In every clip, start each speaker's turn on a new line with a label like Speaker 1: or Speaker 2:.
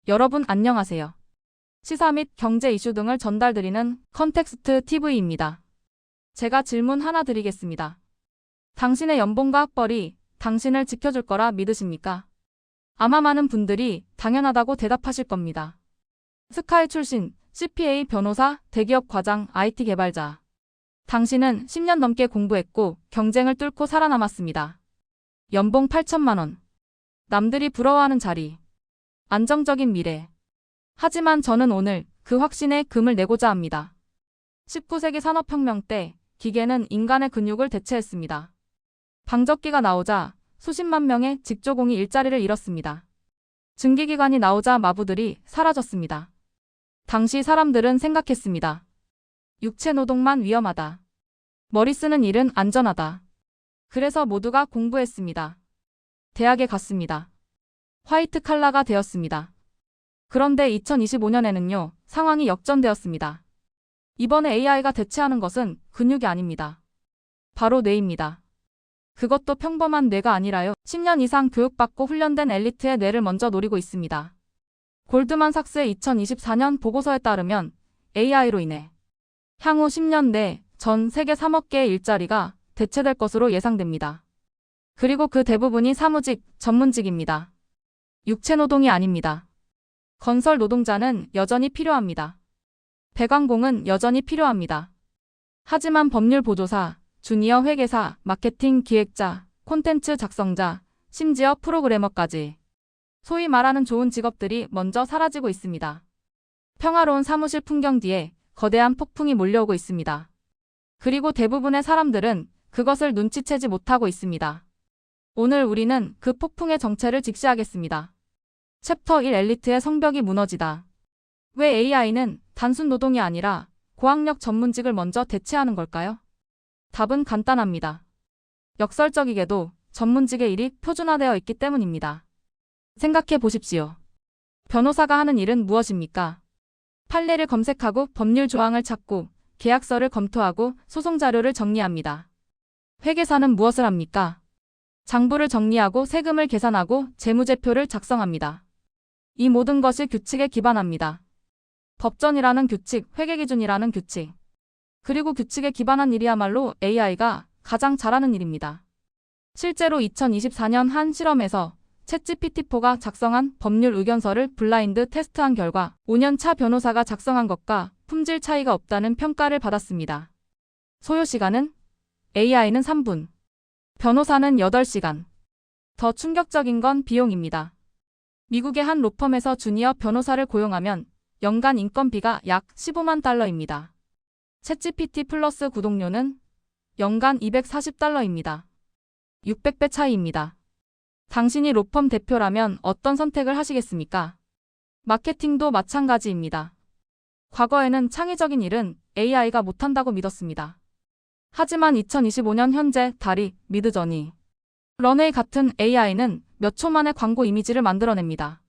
Speaker 1: 여러분 안녕하세요. 시사 및 경제 이슈 등을 전달드리는 컨텍스트 TV입니다. 제가 질문 하나 드리겠습니다. 당신의 연봉과 학벌이 당신을 지켜줄 거라 믿으십니까? 아마 많은 분들이 당연하다고 대답하실 겁니다. 스카이 출신, CPA 변호사, 대기업 과장, IT 개발자. 당신은 10년 넘게 공부했고 경쟁을 뚫고 살아남았습니다. 연봉 8천만 원. 남들이 부러워하는 자리. 안정적인 미래. 하지만 저는 오늘 그 확신에 금을 내고자 합니다. 19세기 산업혁명 때 기계는 인간의 근육을 대체했습니다. 방적기가 나오자 수십만 명의 직조공이 일자리를 잃었습니다. 증기기관이 나오자 마부들이 사라졌습니다. 당시 사람들은 생각했습니다. 육체 노동만 위험하다. 머리 쓰는 일은 안전하다. 그래서 모두가 공부했습니다. 대학에 갔습니다. 화이트 칼라가 되었습니다. 그런데 2025년에는요, 상황이 역전되었습니다. 이번에 AI가 대체하는 것은 근육이 아닙니다. 바로 뇌입니다. 그것도 평범한 뇌가 아니라요. 10년 이상 교육받고 훈련된 엘리트의 뇌를 먼저 노리고 있습니다. 골드만삭스의 2024년 보고서에 따르면 AI로 인해 향후 10년 내 전 세계 3억 개의 일자리가 대체될 것으로 예상됩니다. 그리고 그 대부분이 사무직, 전문직입니다. 육체 노동이 아닙니다. 건설 노동자는 여전히 필요합니다. 배관공은 여전히 필요합니다. 하지만 법률 보조사, 주니어 회계사, 마케팅 기획자, 콘텐츠 작성자, 심지어 프로그래머까지 소위 말하는 좋은 직업들이 먼저 사라지고 있습니다. 평화로운 사무실 풍경 뒤에 거대한 폭풍이 몰려오고 있습니다. 그리고 대부분의 사람들은 그것을 눈치채지 못하고 있습니다. 오늘 우리는 그 폭풍의 정체를 직시하겠습니다. 챕터 1 엘리트의 성벽이 무너지다. 왜 AI는 단순 노동이 아니라 고학력 전문직을 먼저 대체하는 걸까요? 답은 간단합니다. 역설적이게도 전문직의 일이 표준화되어 있기 때문입니다. 생각해 보십시오. 변호사가 하는 일은 무엇입니까? 판례를 검색하고 법률 조항을 찾고 계약서를 검토하고 소송 자료를 정리합니다. 회계사는 무엇을 합니까? 장부를 정리하고 세금을 계산하고 재무제표를 작성합니다. 이 모든 것이 규칙에 기반합니다. 법전이라는 규칙, 회계기준이라는 규칙. 그리고 규칙에 기반한 일이야말로 AI가 가장 잘하는 일입니다. 실제로 2024년 한 실험에서 챗GPT-4가 작성한 법률 의견서를 블라인드 테스트한 결과 5년차 변호사가 작성한 것과 품질 차이가 없다는 평가를 받았습니다. 소요 시간은 AI는 3분, 변호사는 8시간. 더 충격적인 건 비용입니다. 미국의 한 로펌에서 주니어 변호사를 고용하면 연간 인건비가 약 15만 달러입니다. 챗GPT 플러스 구독료는 연간 240달러입니다. 600배 차이입니다. 당신이 로펌 대표라면 어떤 선택을 하시겠습니까? 마케팅도 마찬가지입니다. 과거에는 창의적인 일은 AI가 못한다고 믿었습니다. 하지만 2025년 현재 다리, 미드저니, 런웨이 같은 AI는 몇 초 만에 광고 이미지를 만들어냅니다.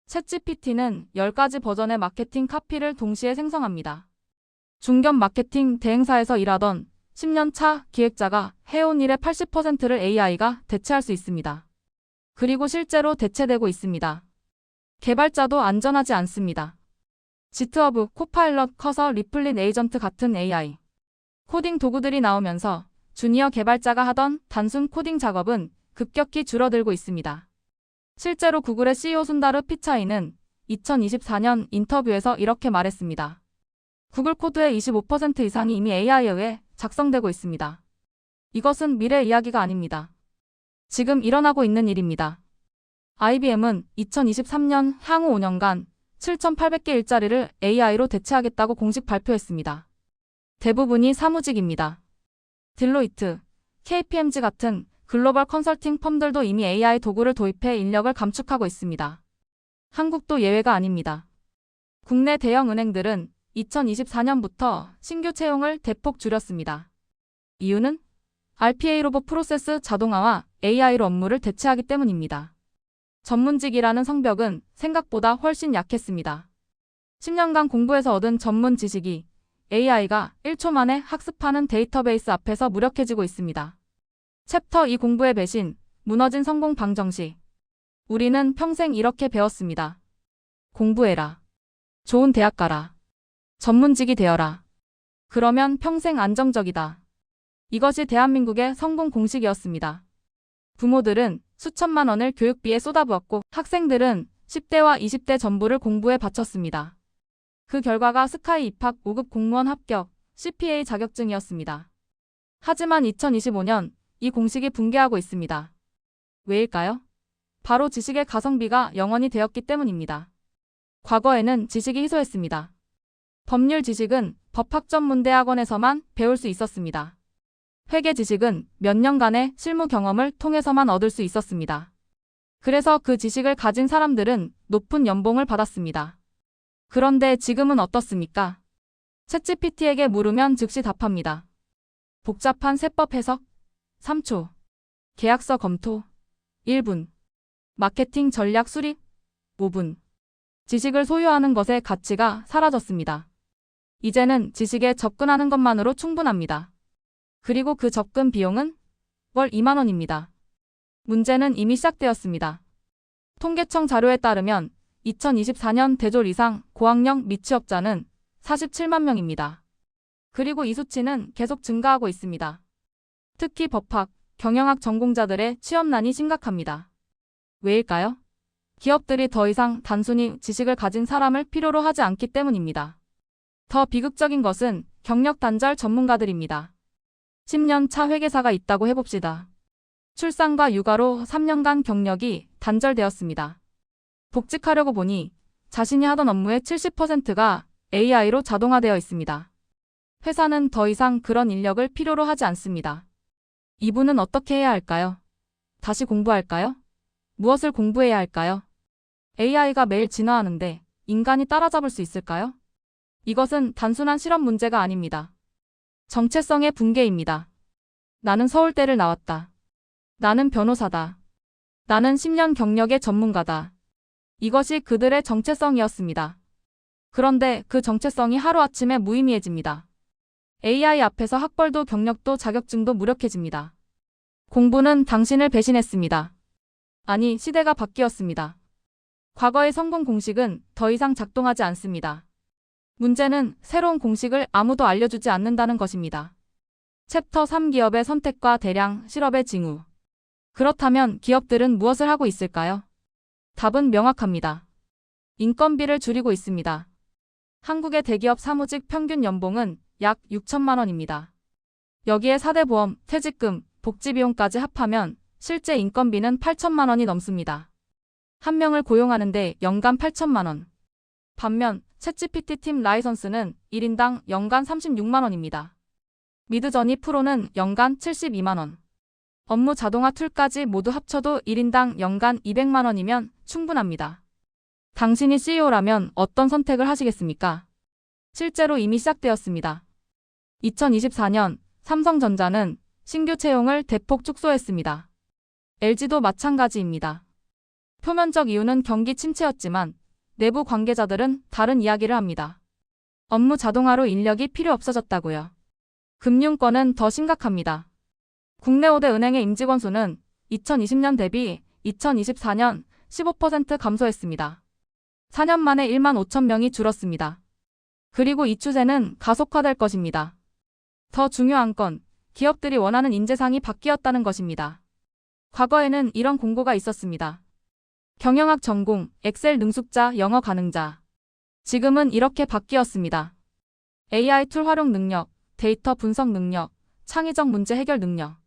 Speaker 1: 챗GPT는 10가지 버전의 마케팅 카피를 동시에 생성합니다. 중견 마케팅 대행사에서 일하던 10년 차 기획자가 해온 일의 80%를 AI가 대체할 수 있습니다. 그리고 실제로 대체되고 있습니다. 개발자도 안전하지 않습니다. 지트허브, 코파일럿, 커서, 리플릿 에이전트 같은 AI 코딩 도구들이 나오면서 주니어 개발자가 하던 단순 코딩 작업은 급격히 줄어들고 있습니다. 실제로 구글의 CEO 순다르 피차이는 2024년 인터뷰에서 이렇게 말했습니다. 구글 코드의 25% 이상이 이미 AI에 의해 작성되고 있습니다. 이것은 미래 이야기가 아닙니다. 지금 일어나고 있는 일입니다. IBM은 2023년 향후 5년간 7,800개 일자리를 AI로 대체하겠다고 공식 발표했습니다. 대부분이 사무직입니다. 딜로이트, KPMG 같은 글로벌 컨설팅 펌들도 이미 AI 도구를 도입해 인력을 감축하고 있습니다. 한국도 예외가 아닙니다. 국내 대형 은행들은 2024년부터 신규 채용을 대폭 줄였습니다. 이유는 RPA 로봇 프로세스 자동화와 AI로 업무를 대체하기 때문입니다. 전문직이라는 성벽은 생각보다 훨씬 약했습니다. 10년간 공부해서 얻은 전문 지식이 AI가 1초 만에 학습하는 데이터베이스 앞에서 무력해지고 있습니다. 챕터 2 공부의 배신, 무너진 성공 방정식. 우리는 평생 이렇게 배웠습니다. 공부해라. 좋은 대학 가라. 전문직이 되어라. 그러면 평생 안정적이다. 이것이 대한민국의 성공 공식이었습니다. 부모들은 수천만 원을 교육비에 쏟아부었고 학생들은 10대와 20대 전부를 공부에 바쳤습니다. 그 결과가 스카이 입학 5급 공무원 합격, CPA 자격증이었습니다. 하지만 2025년 이 공식이 붕괴하고 있습니다. 왜일까요? 바로 지식의 가성비가 영원이 되었기 때문입니다. 과거에는 지식이 희소했습니다. 법률 지식은 법학전문대학원에서만 배울 수 있었습니다. 회계 지식은 몇 년간의 실무 경험을 통해서만 얻을 수 있었습니다. 그래서 그 지식을 가진 사람들은 높은 연봉을 받았습니다. 그런데 지금은 어떻습니까? 챗GPT에게 물으면 즉시 답합니다. 복잡한 세법 해석 3초, 계약서 검토 1분, 마케팅 전략 수립 5분. 지식을 소유하는 것의 가치가 사라졌습니다. 이제는 지식에 접근하는 것만으로 충분합니다. 그리고 그 접근 비용은 월 2만 원입니다. 문제는 이미 시작되었습니다. 통계청 자료에 따르면 2024년 대졸 이상 고학력 미취업자는 47만 명입니다. 그리고 이 수치는 계속 증가하고 있습니다. 특히 법학, 경영학 전공자들의 취업난이 심각합니다. 왜일까요? 기업들이 더 이상 단순히 지식을 가진 사람을 필요로 하지 않기 때문입니다. 더 비극적인 것은 경력 단절 전문가들입니다. 10년 차 회계사가 있다고 해봅시다. 출산과 육아로 3년간 경력이 단절되었습니다. 복직하려고 보니 자신이 하던 업무의 70%가 AI로 자동화되어 있습니다. 회사는 더 이상 그런 인력을 필요로 하지 않습니다. 이분은 어떻게 해야 할까요? 다시 공부할까요? 무엇을 공부해야 할까요? AI가 매일 진화하는데 인간이 따라잡을 수 있을까요? 이것은 단순한 실험 문제가 아닙니다. 정체성의 붕괴입니다. 나는 서울대를 나왔다. 나는 변호사다. 나는 10년 경력의 전문가다. 이것이 그들의 정체성이었습니다. 그런데 그 정체성이 하루아침에 무의미해집니다. AI 앞에서 학벌도 경력도 자격증도 무력해집니다. 공부는 당신을 배신했습니다. 아니, 시대가 바뀌었습니다. 과거의 성공 공식은 더 이상 작동하지 않습니다. 문제는 새로운 공식을 아무도 알려주지 않는다는 것입니다. 챕터 3 기업의 선택과 대량 실업의 징후. 그렇다면 기업들은 무엇을 하고 있을까요? 답은 명확합니다. 인건비를 줄이고 있습니다. 한국의 대기업 사무직 평균 연봉은 약 6천만 원입니다. 여기에 4대 보험, 퇴직금, 복지비용까지 합하면 실제 인건비는 8천만 원이 넘습니다. 한 명을 고용하는데 연간 8천만 원. 반면 챗GPT 팀 라이선스는 1인당 연간 36만 원입니다. 미드저니 프로는 연간 72만 원. 업무 자동화 툴까지 모두 합쳐도 1인당 연간 200만 원이면 충분합니다. 당신이 CEO라면 어떤 선택을 하시겠습니까? 실제로 이미 시작되었습니다. 2024년 삼성전자는 신규 채용을 대폭 축소했습니다. LG도 마찬가지입니다. 표면적 이유는 경기 침체였지만 내부 관계자들은 다른 이야기를 합니다. 업무 자동화로 인력이 필요 없어졌다고요. 금융권은 더 심각합니다. 국내 5대 은행의 임직원 수는 2020년 대비 2024년 15% 감소했습니다. 4년 만에 1만 5천 명이 줄었습니다. 그리고 이 추세는 가속화될 것입니다. 더 중요한 건 기업들이 원하는 인재상이 바뀌었다는 것입니다. 과거에는 이런 공고가 있었습니다. 경영학 전공, 엑셀 능숙자, 영어 가능자. 지금은 이렇게 바뀌었습니다. AI 툴 활용 능력, 데이터 분석 능력, 창의적 문제 해결 능력.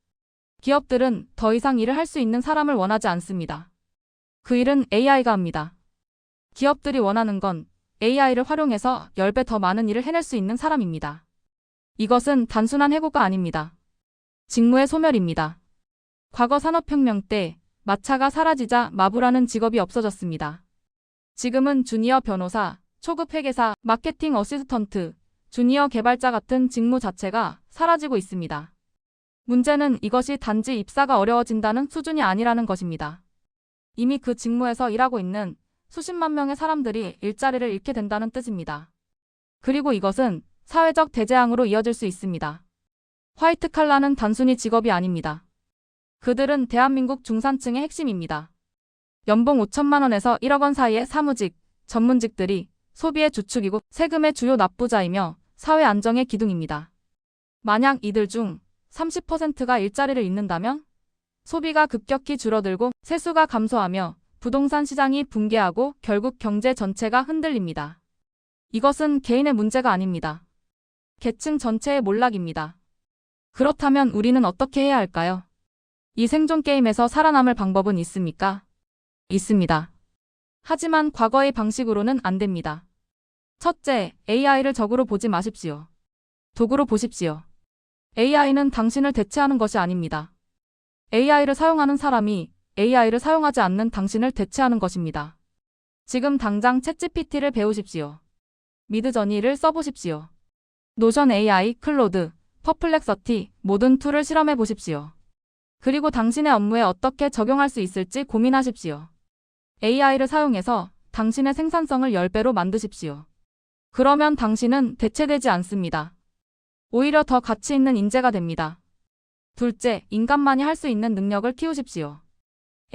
Speaker 1: 기업들은 더 이상 일을 할 수 있는 사람을 원하지 않습니다. 그 일은 AI가 합니다. 기업들이 원하는 건 AI를 활용해서 10배 더 많은 일을 해낼 수 있는 사람입니다. 이것은 단순한 해고가 아닙니다. 직무의 소멸입니다. 과거 산업혁명 때 마차가 사라지자 마부라는 직업이 없어졌습니다. 지금은 주니어 변호사, 초급 회계사, 마케팅 어시스턴트, 주니어 개발자 같은 직무 자체가 사라지고 있습니다. 문제는 이것이 단지 입사가 어려워진다는 수준이 아니라는 것입니다. 이미 그 직무에서 일하고 있는 수십만 명의 사람들이 일자리를 잃게 된다는 뜻입니다. 그리고 이것은 사회적 대재앙으로 이어질 수 있습니다. 화이트 칼라는 단순히 직업이 아닙니다. 그들은 대한민국 중산층의 핵심입니다. 연봉 5천만 원에서 1억 원 사이의 사무직, 전문직들이 소비의 주축이고 세금의 주요 납부자이며 사회 안정의 기둥입니다. 만약 이들 중 30%가 일자리를 잃는다면 소비가 급격히 줄어들고 세수가 감소하며 부동산 시장이 붕괴하고 결국 경제 전체가 흔들립니다. 이것은 개인의 문제가 아닙니다. 계층 전체의 몰락입니다. 그렇다면 우리는 어떻게 해야 할까요? 이 생존 게임에서 살아남을 방법은 있습니까? 있습니다. 하지만 과거의 방식으로는 안 됩니다. 첫째, AI를 적으로 보지 마십시오. 도구로 보십시오. AI는 당신을 대체하는 것이 아닙니다. AI를 사용하는 사람이 AI를 사용하지 않는 당신을 대체하는 것입니다. 지금 당장 챗GPT를 배우십시오. 미드저니를 써보십시오. 노션 AI, 클로드, 퍼플렉서티 모든 툴을 실험해 보십시오. 그리고 당신의 업무에 어떻게 적용할 수 있을지 고민하십시오. AI를 사용해서 당신의 생산성을 10배로 만드십시오. 그러면 당신은 대체되지 않습니다. 오히려 더 가치 있는 인재가 됩니다. 둘째, 인간만이 할 수 있는 능력을 키우십시오.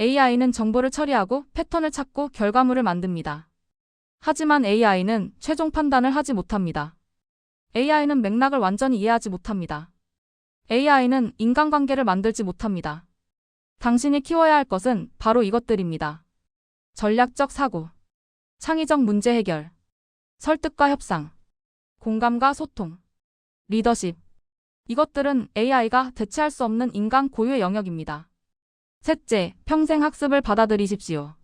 Speaker 1: AI는 정보를 처리하고 패턴을 찾고 결과물을 만듭니다. 하지만 AI는 최종 판단을 하지 못합니다. AI는 맥락을 완전히 이해하지 못합니다. AI는 인간관계를 만들지 못합니다. 당신이 키워야 할 것은 바로 이것들입니다. 전략적 사고, 창의적 문제 해결, 설득과 협상, 공감과 소통, 리더십. 이것들은 AI가 대체할 수 없는 인간 고유의 영역입니다. 셋째, 평생 학습을 받아들이십시오.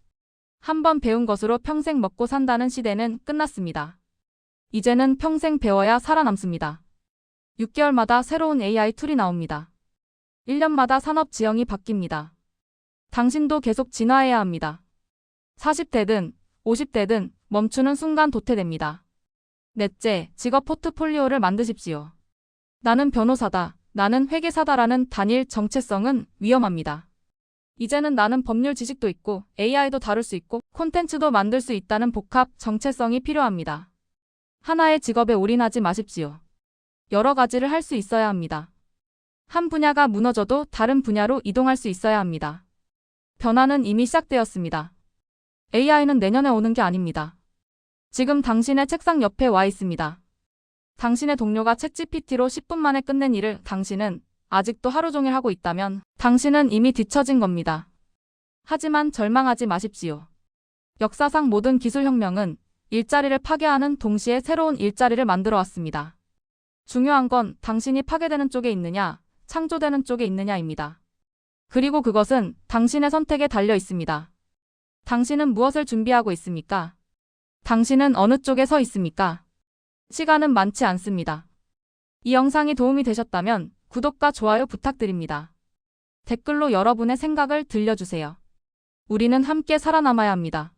Speaker 1: 한 번 배운 것으로 평생 먹고 산다는 시대는 끝났습니다. 이제는 평생 배워야 살아남습니다. 6개월마다 새로운 AI 툴이 나옵니다. 1년마다 산업 지형이 바뀝니다. 당신도 계속 진화해야 합니다. 40대든 50대든 멈추는 순간 도태됩니다. 넷째, 직업 포트폴리오를 만드십시오. 나는 변호사다, 나는 회계사다라는 단일 정체성은 위험합니다. 이제는 나는 법률 지식도 있고 AI도 다룰 수 있고 콘텐츠도 만들 수 있다는 복합 정체성이 필요합니다. 하나의 직업에 올인하지 마십시오. 여러 가지를 할 수 있어야 합니다. 한 분야가 무너져도 다른 분야로 이동할 수 있어야 합니다. 변화는 이미 시작되었습니다. AI는 내년에 오는 게 아닙니다. 지금 당신의 책상 옆에 와 있습니다. 당신의 동료가 챗GPT로 10분 만에 끝낸 일을 당신은 아직도 하루 종일 하고 있다면 당신은 이미 뒤처진 겁니다. 하지만 절망하지 마십시오. 역사상 모든 기술혁명은 일자리를 파괴하는 동시에 새로운 일자리를 만들어 왔습니다. 중요한 건 당신이 파괴되는 쪽에 있느냐, 창조되는 쪽에 있느냐입니다. 그리고 그것은 당신의 선택에 달려 있습니다. 당신은 무엇을 준비하고 있습니까? 당신은 어느 쪽에 서 있습니까? 시간은 많지 않습니다. 이 영상이 도움이 되셨다면 구독과 좋아요 부탁드립니다. 댓글로 여러분의 생각을 들려주세요. 우리는 함께 살아남아야 합니다.